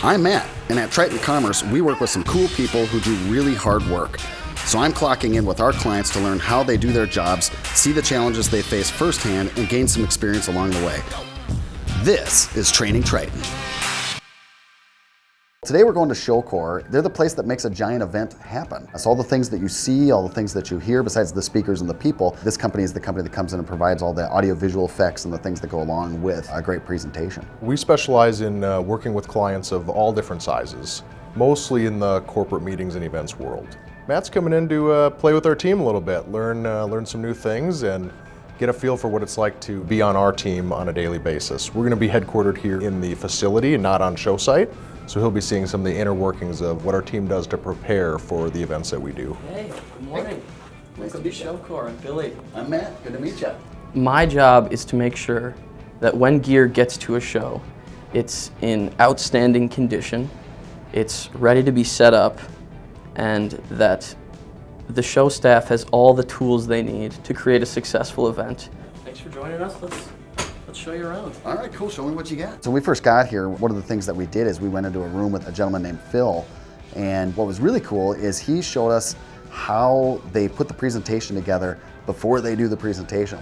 I'm Matt, and at Triton Commerce, we work with some cool people who do really hard work. So I'm clocking in with our clients to learn how they do their jobs, see the challenges they face firsthand, and gain some experience along the way. This is Training Triton. Today we're going to Showcore. They're the place that makes a giant event happen. So all the things that you see, all the things that you hear, besides the speakers and the people, this company is the company that comes in and provides all the audio-visual effects and the things that go along with a great presentation. We specialize in working with clients of all different sizes, mostly in the corporate meetings and events world. Matt's coming in to play with our team a little bit, learn some new things, and get a feel for what it's like to be on our team on a daily basis. We're going to be headquartered here in the facility and not on show site. So he'll be seeing some of the inner workings of what our team does to prepare for the events that we do. Hey, good morning. Welcome to Showcore. I'm Billy. I'm Matt. Good to meet you. My job is to make sure that when gear gets to a show, it's in outstanding condition, it's ready to be set up, and that the show staff has all the tools they need to create a successful event. Thanks for joining us. Let's show you around. All right, cool. Show me what you got. So when we first got here, one of the things that we did is we went into a room with a gentleman named Phil, and what was really cool is he showed us how they put the presentation together before they do the presentation.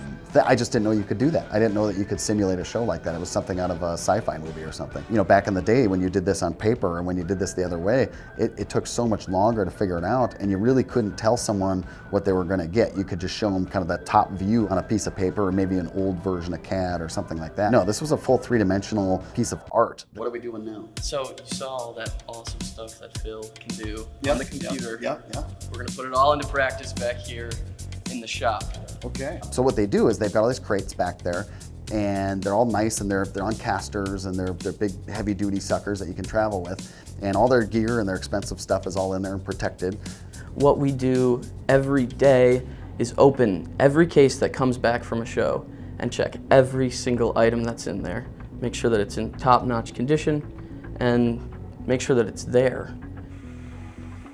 I just didn't know you could do that. I didn't know that you could simulate a show like that. It was something out of a sci-fi movie or something. You know, back in the day when you did this on paper and when you did this the other way, it took so much longer to figure it out, and you really couldn't tell someone what they were gonna get. You could just show them kind of that top view on a piece of paper or maybe an old version of CAD or something like that. No, this was a full three-dimensional piece of art. What are we doing now? So you saw all that awesome stuff that Phil can do on the computer. Yep. We're gonna put it all into practice back here in the shop. Okay. So what they do is they've got all these crates back there, and they're all nice, and they're on casters, and they're big heavy duty suckers that you can travel with, and all their gear and their expensive stuff is all in there and protected. What we do every day is open every case that comes back from a show and check every single item that's in there. Make sure that it's in top-notch condition and make sure that it's there.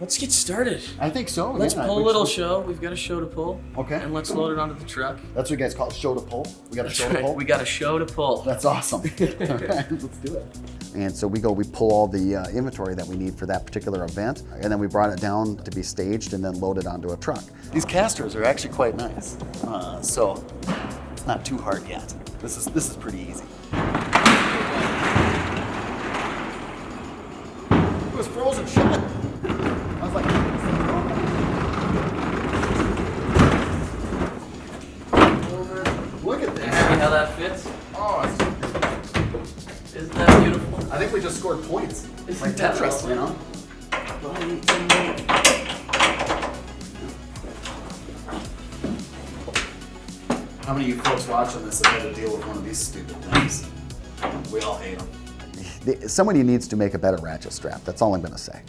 Let's get started. I think so. Let's pull a little show. We've got a show to pull. Okay. And let's load it onto the truck. That's what you guys call it, show to pull? We got a show to Right. pull? We got a show to pull. That's awesome. All right, let's do it. And so we pull all the inventory that we need for that particular event, and then we brought it down to be staged and then loaded onto a truck. These casters are actually quite nice, so it's not too hard yet. This is pretty easy. It was frozen shut. I was like, look at this. See how that fits? Oh, Isn't that beautiful? I think we just scored points. It's like that Tetris, awesome? you know? How many of you folks watching this have had to deal with one of these stupid things? We all hate them. Somebody needs to make a better ratchet strap. That's all I'm going to say.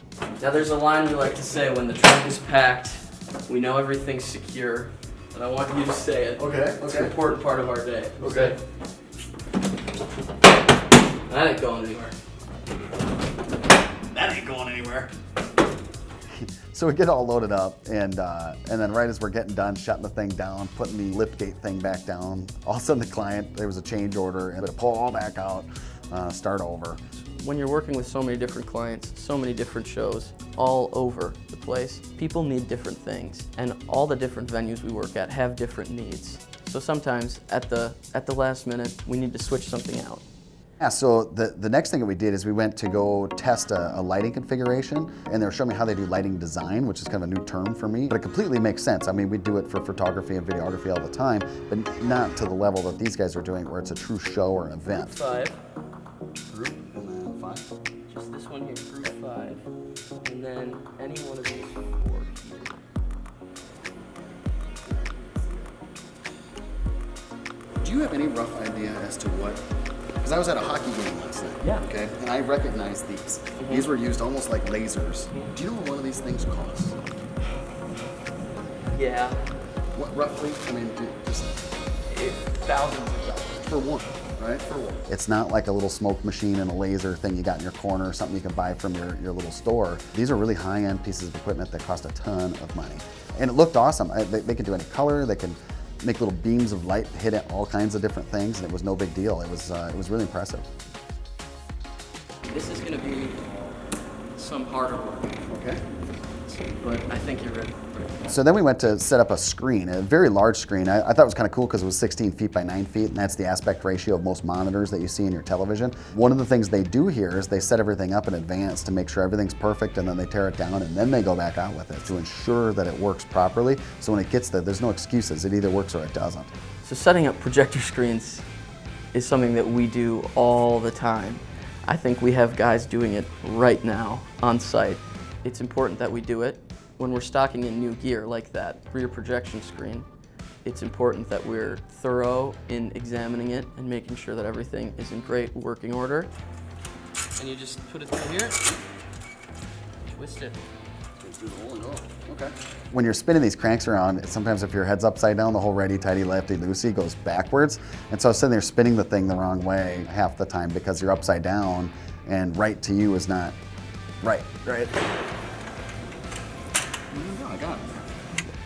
Now there's a line we like to say when the trunk is packed, we know everything's secure, and I want you to say it. Okay, It's an important part of our day. Okay. That ain't going anywhere. That ain't going anywhere. So we get all loaded up, and then right as we're getting done, shutting the thing down, putting the lift gate thing back down, all of a sudden the client, there was a change order, and they pull all back out, start over. When you're working with so many different clients, so many different shows, all over the place, people need different things, and all the different venues we work at have different needs. So sometimes at the last minute, we need to switch something out. Yeah, so the next thing that we did is we went to go test a lighting configuration, and they were showing me how they do lighting design, which is kind of a new term for me, but it completely makes sense. I mean, we do it for photography and videography all the time, but not to the level that these guys are doing where it's a true show or an event. Group 5. Group, and then 5. Just this one here, group 5. And then any one of these 4. Do you have any rough idea as to what? Because I was at a hockey game last night. Yeah. Okay, and I recognized these. These were used almost like lasers. Do you know what one of these things costs? Yeah. What roughly? I mean, just Thousands of dollars. for one, right? For one. It's not like a little smoke machine and a laser thing you got in your corner or something you can buy from your little store. These are really high-end pieces of equipment that cost a ton of money. And it looked awesome. They can do any color. They can make little beams of light hit at all kinds of different things, and it was no big deal. It was really impressive. This is going to be some harder work, Okay. but I think you're ready. So then we went to set up a screen, a very large screen. I thought it was kind of cool because it was 16 feet by 9 feet, and that's the aspect ratio of most monitors that you see in your television. One of the things they do here is they set everything up in advance to make sure everything's perfect, and then they tear it down, and then they go back out with it to ensure that it works properly. So when it gets there, there's no excuses. It either works or it doesn't. So setting up projector screens is something that we do all the time. I think we have guys doing it right now on site. It's important that we do it. When we're stocking in new gear like that rear projection screen, it's important that we're thorough in examining it and making sure that everything is in great working order. And you just put it through here, twist it. Okay. When you're spinning these cranks around, sometimes if your head's upside down, the whole righty-tighty, lefty-loosey goes backwards. And so I was sitting there spinning the thing the wrong way half the time because you're upside down and right to you is not right. I got it.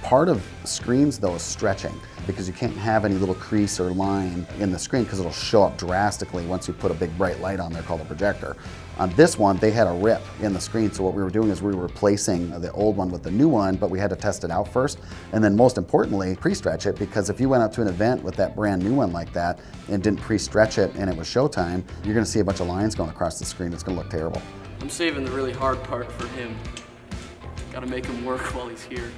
Part of screens though is stretching because you can't have any little crease or line in the screen because it'll show up drastically once you put a big bright light on there called a projector. On this one, they had a rip in the screen, so what we were doing is we were replacing the old one with the new one, but we had to test it out first, and then most importantly, pre-stretch it, because if you went out to an event with that brand new one like that and didn't pre-stretch it and it was showtime, you're gonna see a bunch of lines going across the screen. It's gonna look terrible. I'm saving the really hard part for him. Gotta make him work while he's here.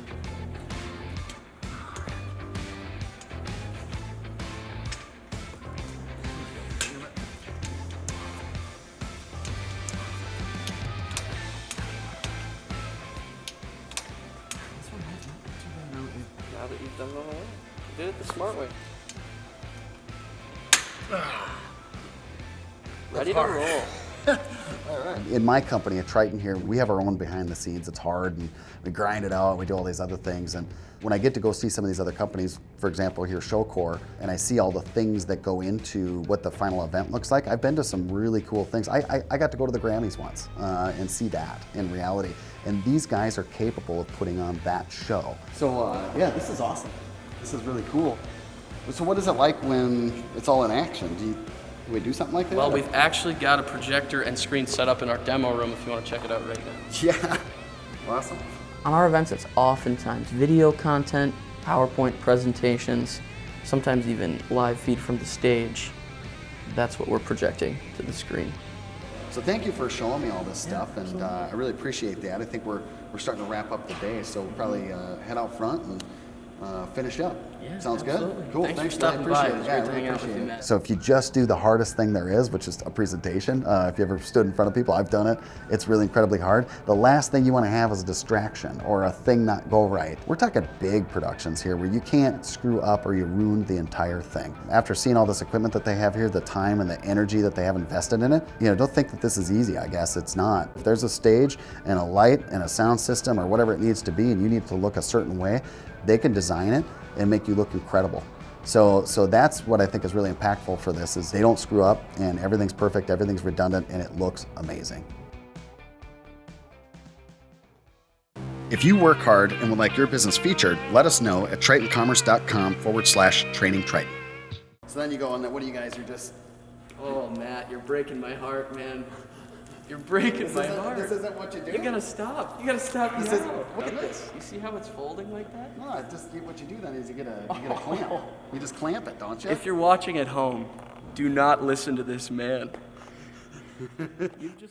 Now that you've done it all right, you did it the smart way. Ready to roll. In my company at Triton here, we have our own behind the scenes. It's hard and we grind it out, we do all these other things. And when I get to go see some of these other companies, for example here Showcore, and I see all the things that go into what the final event looks like, I've been to some really cool things. I got to go to the Grammys once and see that in reality. And these guys are capable of putting on that show. So yeah, this is awesome. This is really cool. So what is it like when it's all in action? Do we do something like that? Well, we've actually got a projector and screen set up in our demo room if you want to check it out right now. Yeah, awesome. On our events, it's oftentimes video content, PowerPoint presentations, sometimes even live feed from the stage. That's what we're projecting to the screen. So thank you for showing me all this stuff, and I really appreciate that. I think we're starting to wrap up the day, so we'll probably head out front and finish up. Yeah, Sounds absolutely. good? Cool, Thanks for really stopping by. appreciate It was it. Yeah, great to really hang out with appreciate you, it. Matt. So if you just do the hardest thing there is, which is a presentation, if you ever stood in front of people, I've done it, it's really incredibly hard. The last thing you want to have is a distraction or a thing not go right. We're talking big productions here where you can't screw up or you ruin the entire thing. After seeing all this equipment that they have here, the time and the energy that they have invested in it, don't think that this is easy, I guess. It's not. If there's a stage and a light and a sound system or whatever it needs to be and you need to look a certain way, they can design it and make you look incredible. So that's what I think is really impactful for this, is they don't screw up and everything's perfect, everything's redundant, and it looks amazing. If you work hard and would like your business featured, let us know at tritoncommerce.com/Training Triton. So then you go on, what do you guys, you're just... Oh, Matt, you're breaking my heart, man. You're breaking my heart. This isn't what you do. You gotta stop. You gotta stop me This is- now. Look at Done it? this. You see how it's folding like that? No, what you do then is you get a clamp. You just clamp it, don't you? If you're watching at home, do not listen to this man. You just